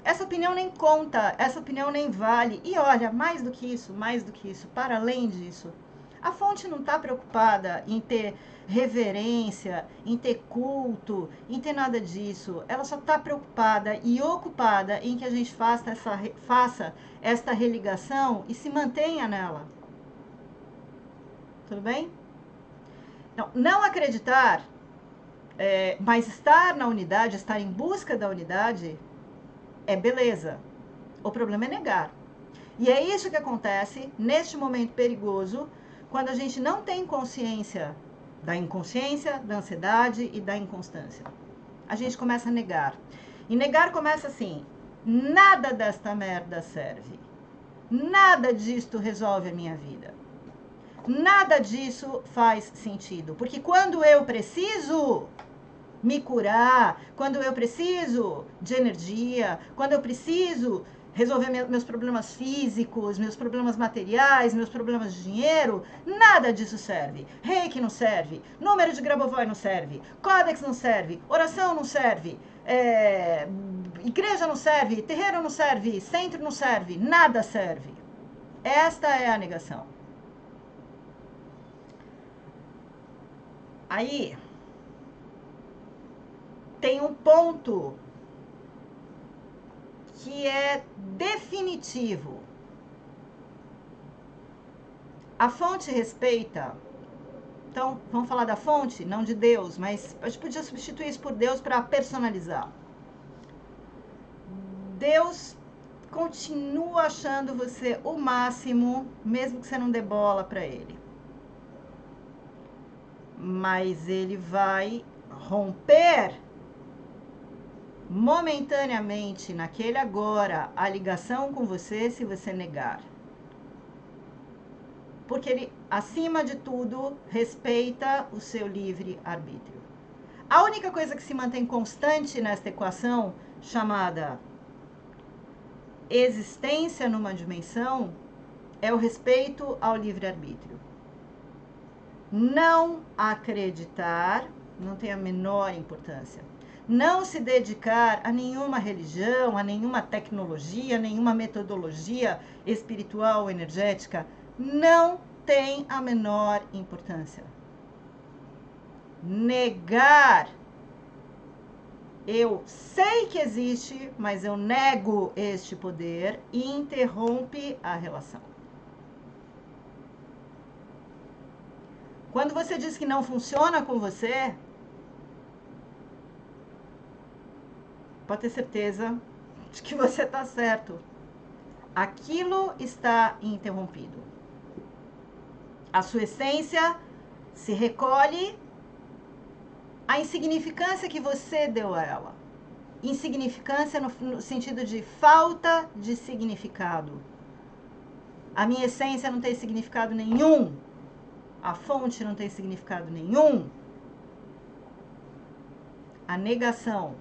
Speaker 1: essa opinião nem conta, essa opinião nem vale. E olha, mais do que isso, para além disso, a fonte não está preocupada em ter reverência, em ter culto, em ter nada disso. Ela só está preocupada e ocupada em que a gente faça esta religação e se mantenha nela. Tudo bem? Então, não acreditar, mas estar na unidade, estar em busca da unidade, é beleza. O problema é negar. E é isso que acontece neste momento perigoso, quando a gente não tem consciência da inconsciência, da ansiedade e da inconstância. A gente começa a negar. E negar começa assim: nada desta merda serve. Nada disto resolve a minha vida. Nada disso faz sentido. Porque quando eu preciso me curar, quando eu preciso de energia, quando eu preciso resolver meus problemas físicos, meus problemas materiais, meus problemas de dinheiro, nada disso serve. Reiki não serve, número de Grabovoi não serve, Códex não serve, oração não serve, igreja não serve, terreiro não serve, centro não serve, nada serve. Esta é a negação. Aí tem um ponto que é definitivo. A fonte respeita. Então, vamos falar da fonte, não de Deus, mas a gente podia substituir isso por Deus para personalizar. Deus continua achando você o máximo, mesmo que você não dê bola para ele. Mas ele vai romper momentaneamente, naquele agora, a ligação com você se você negar. porque ele, acima de tudo, respeita o seu livre-arbítrio. A única coisa que se mantém constante nesta equação, chamada existência numa dimensão, é o respeito ao livre-arbítrio. Não acreditar não tem a menor importância. Não se dedicar a nenhuma religião, a nenhuma tecnologia, nenhuma metodologia espiritual ou energética, não tem a menor importância. Negar. Eu sei que existe, mas eu nego este poder e interrompe a relação. Quando você diz que não funciona com você, pode ter certeza de que você está certo. Aquilo está interrompido. A sua essência se recolhe à insignificância que você deu a ela. Insignificância no sentido de falta de significado. A minha essência não tem significado nenhum. A fonte não tem significado nenhum. A negação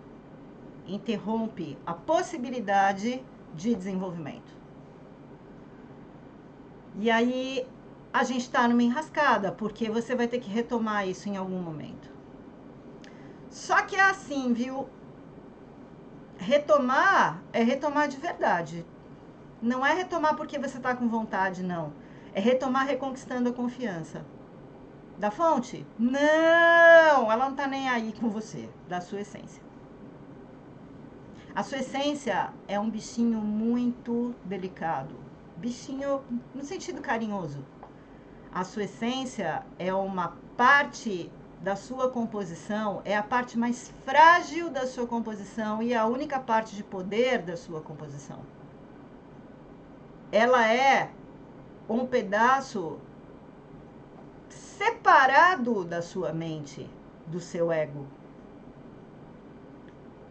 Speaker 1: interrompe a possibilidade de desenvolvimento. E aí a gente está numa enrascada, porque você vai ter que retomar isso em algum momento. Só que é assim, viu? Retomar é retomar de verdade. Não é retomar porque você está com vontade, não. É retomar reconquistando a confiança. Da fonte? Não! Ela não está nem aí com você, da sua essência. A sua essência é um bichinho muito delicado. Bichinho no sentido carinhoso. A sua essência é uma parte da sua composição, é a parte mais frágil da sua composição e a única parte de poder da sua composição. Ela é um pedaço separado da sua mente, do seu ego.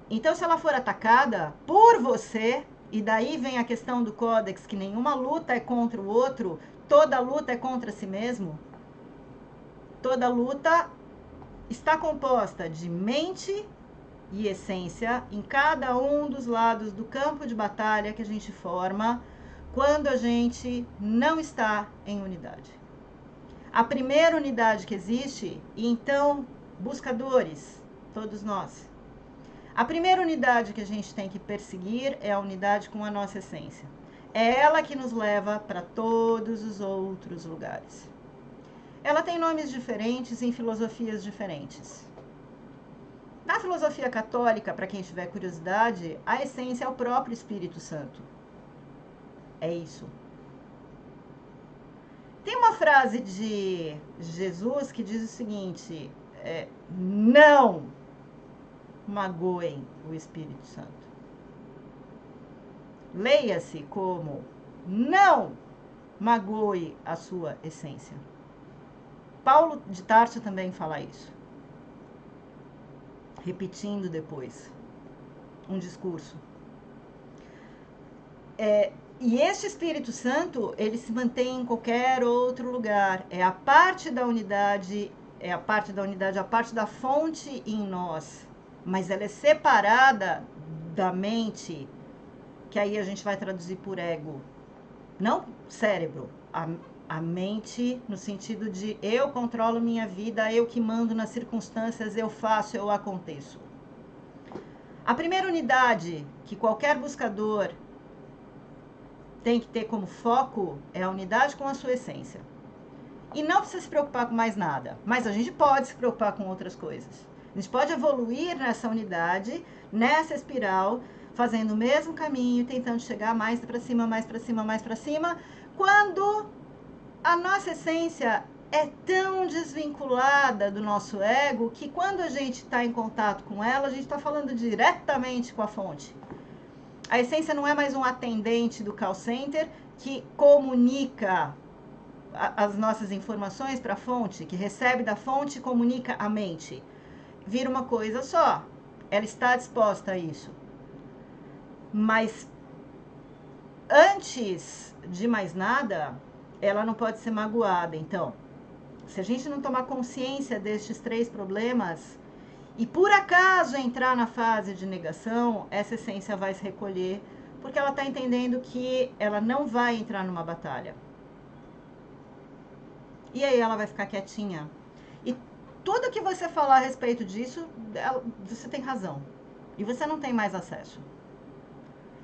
Speaker 1: Então, se ela for atacada por você, e daí vem a questão do Códex, que nenhuma luta é contra o outro, toda luta é contra si mesmo. Toda luta está composta de mente e essência em cada um dos lados do campo de batalha que a gente forma quando a gente não está em unidade. A primeira unidade que existe, e então, buscadores, todos nós. A primeira unidade que a gente tem que perseguir é a unidade com a nossa essência. É ela que nos leva para todos os outros lugares. Ela tem nomes diferentes em filosofias diferentes. Na filosofia católica, para quem tiver curiosidade, a essência é o próprio Espírito Santo. É isso. Tem uma frase de Jesus que diz o seguinte: não magoem o Espírito Santo. Leia-se como: não magoe a sua essência. Paulo de Tarso também fala isso. Repetindo depois um discurso. E este Espírito Santo, ele se mantém em qualquer outro lugar. É a parte da unidade, a parte da fonte em nós. Mas ela é separada da mente, que aí a gente vai traduzir por ego. Não cérebro, a mente no sentido de eu controlo minha vida, eu que mando nas circunstâncias, eu faço, eu aconteço. A primeira unidade que qualquer buscador tem que ter como foco é a unidade com a sua essência. E não precisa se preocupar com mais nada, mas a gente pode se preocupar com outras coisas. A gente pode evoluir nessa unidade, nessa espiral, fazendo o mesmo caminho, tentando chegar mais para cima, mais para cima, mais para cima, quando a nossa essência é tão desvinculada do nosso ego que quando a gente está em contato com ela, a gente está falando diretamente com a fonte. A essência não é mais um atendente do call center que comunica as nossas informações para a fonte, que recebe da fonte e comunica a mente. Vira uma coisa só. Ela está disposta a isso. Mas, antes de mais nada, ela não pode ser magoada. Então, se a gente não tomar consciência destes 3 problemas e por acaso entrar na fase de negação, essa essência vai se recolher, porque ela está entendendo que ela não vai entrar numa batalha. E aí ela vai ficar quietinha. E tudo que você falar a respeito disso, você tem razão. E você não tem mais acesso.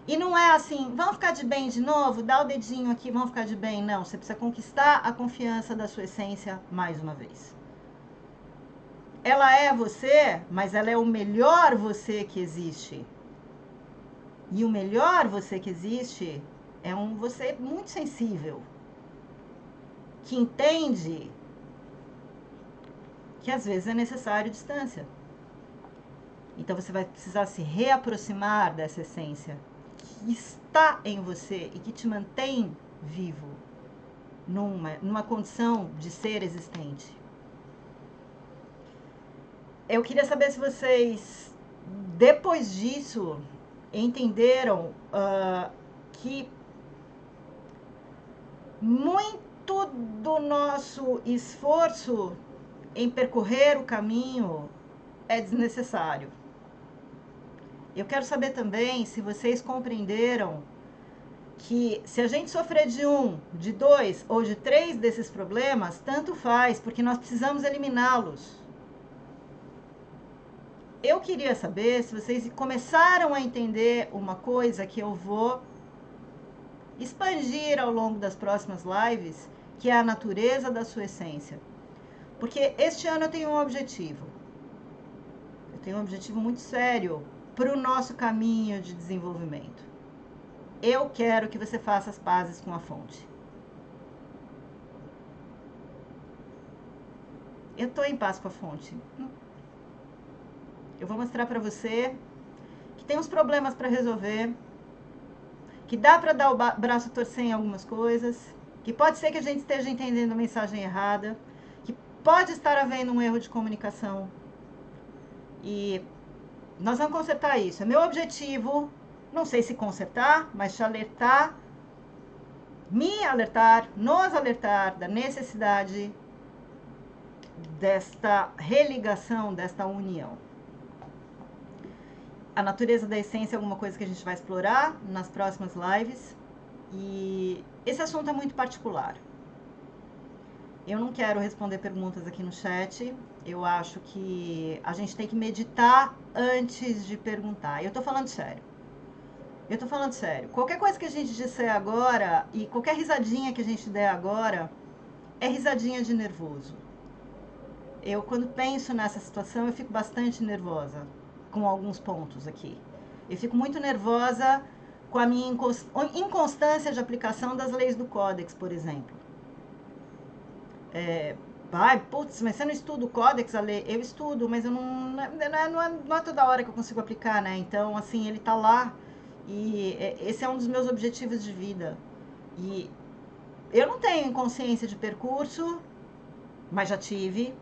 Speaker 1: E não é assim, vamos ficar de bem de novo? Dá o dedinho aqui, vamos ficar de bem. Não, você precisa conquistar a confiança da sua essência mais uma vez. Ela é você, mas ela é o melhor você que existe. E o melhor você que existe é um você muito sensível, que entende que às vezes é necessário distância. Então você vai precisar se reaproximar dessa essência que está em você e que te mantém vivo numa condição de ser existente. Eu queria saber se vocês, depois disso, entenderam que muito do nosso esforço em percorrer o caminho é desnecessário. Eu quero saber também se vocês compreenderam que se a gente sofrer de 1, de 2 ou de 3 desses problemas, tanto faz, porque nós precisamos eliminá-los. Eu queria saber se vocês começaram a entender uma coisa que eu vou expandir ao longo das próximas lives, que é a natureza da sua essência. Porque este ano eu tenho um objetivo. Eu tenho um objetivo muito sério para o nosso caminho de desenvolvimento. Eu quero que você faça as pazes com a fonte. Eu estou em paz com a fonte. Eu vou mostrar para você que tem uns problemas para resolver, que dá para dar o braço a torcer em algumas coisas, que pode ser que a gente esteja entendendo a mensagem errada, que pode estar havendo um erro de comunicação. E nós vamos consertar isso. É meu objetivo, não sei se consertar, mas te alertar, me alertar, nos alertar da necessidade desta religação, desta união. A natureza da essência é alguma coisa que a gente vai explorar nas próximas lives. E esse assunto é muito particular. Eu não quero responder perguntas aqui no chat. Eu acho que a gente tem que meditar antes de perguntar. Eu tô falando sério. Eu tô falando sério. Qualquer coisa que a gente disser agora e qualquer risadinha que a gente der agora é risadinha de nervoso. Eu, quando penso nessa situação, eu fico bastante nervosa com alguns pontos aqui. Eu fico muito nervosa com a minha inconstância de aplicação das leis do Códex, por exemplo. Putz, mas você não estuda o Códex, a lei? Eu estudo, mas eu não é toda hora que eu consigo aplicar, né? Então, assim, ele tá lá e esse é um dos meus objetivos de vida. E eu não tenho consciência de percurso, mas já tive.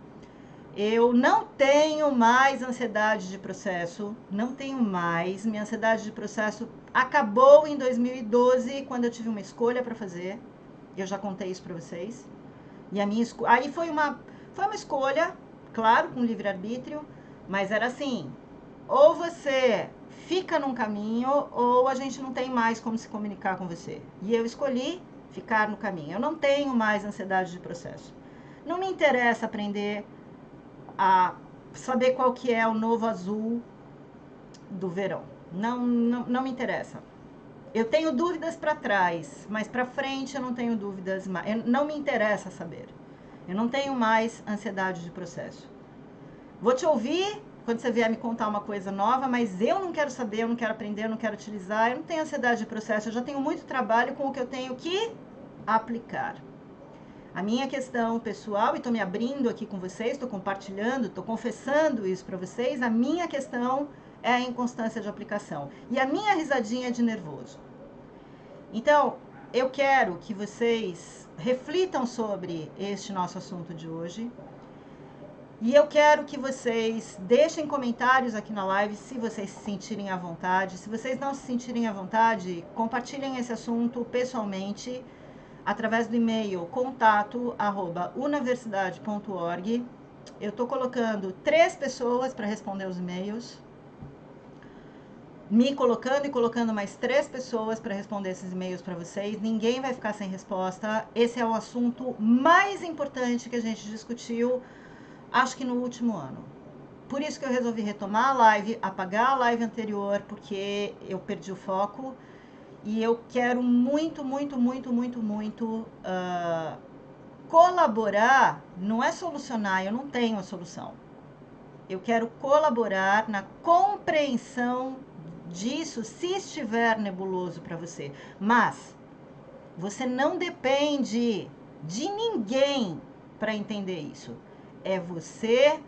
Speaker 1: Eu não tenho mais ansiedade de processo, não tenho mais. Minha ansiedade de processo acabou em 2012, quando eu tive uma escolha para fazer. Eu já contei isso para vocês. E a minha aí foi uma escolha, claro, com livre-arbítrio, mas era assim, ou você fica num caminho, ou a gente não tem mais como se comunicar com você. E eu escolhi ficar no caminho. Eu não tenho mais ansiedade de processo. Não me interessa aprender a saber qual que é o novo azul do verão. Não me interessa. Eu tenho dúvidas para trás, mas para frente eu não tenho dúvidas mais. Não me interessa saber. Eu não tenho mais ansiedade de processo. Vou te ouvir quando você vier me contar uma coisa nova, mas eu não quero saber, eu não quero aprender, eu não quero utilizar. Eu não tenho ansiedade de processo, eu já tenho muito trabalho com o que eu tenho que aplicar. A minha questão pessoal, e estou me abrindo aqui com vocês, estou compartilhando, estou confessando isso para vocês, a minha questão é a inconstância de aplicação. E a minha risadinha é de nervoso. Então, eu quero que vocês reflitam sobre este nosso assunto de hoje. E eu quero que vocês deixem comentários aqui na live se vocês se sentirem à vontade. Se vocês não se sentirem à vontade, compartilhem esse assunto pessoalmente. através do e-mail contato@universidade.org. Eu estou colocando 3 pessoas para responder os e-mails. Me colocando e colocando mais 3 pessoas para responder esses e-mails para vocês. Ninguém vai ficar sem resposta. Esse é o assunto mais importante que a gente discutiu, acho que no último ano. Por isso que eu resolvi retomar a live, apagar a live anterior, porque eu perdi o foco. E eu quero muito colaborar, não é solucionar, eu não tenho a solução. Eu quero colaborar na compreensão disso, se estiver nebuloso para você. Mas você não depende de ninguém para entender isso. É você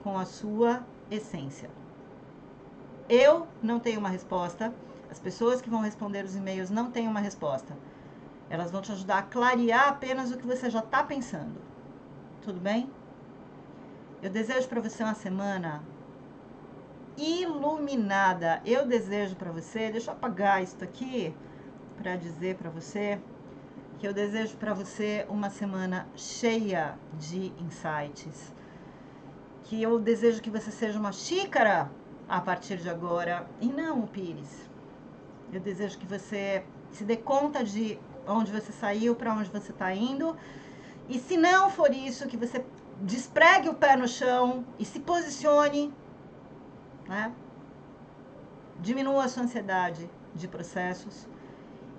Speaker 1: com a sua essência. Eu não tenho uma resposta. As pessoas que vão responder os e-mails não têm uma resposta. Elas vão te ajudar a clarear apenas o que você já está pensando. Tudo bem? Eu desejo para você uma semana iluminada. Eu desejo para você, deixa eu apagar isso aqui para dizer para você que eu desejo para você uma semana cheia de insights. Que eu desejo que você seja uma xícara a partir de agora e não o pires. Eu desejo que você se dê conta de onde você saiu, para onde você está indo. E se não for isso, que você despregue o pé no chão e se posicione, né? Diminua a sua ansiedade de processos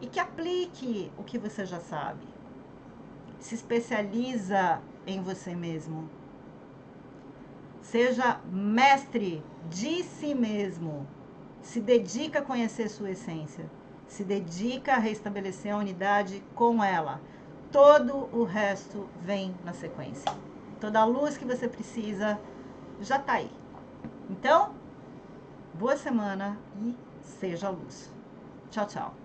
Speaker 1: e que aplique o que você já sabe. Se especializa em você mesmo. Seja mestre de si mesmo. Se dedica a conhecer sua essência. Se dedica a restabelecer a unidade com ela. Todo o resto vem na sequência. Toda a luz que você precisa já está aí. Então, boa semana e seja luz. Tchau, tchau.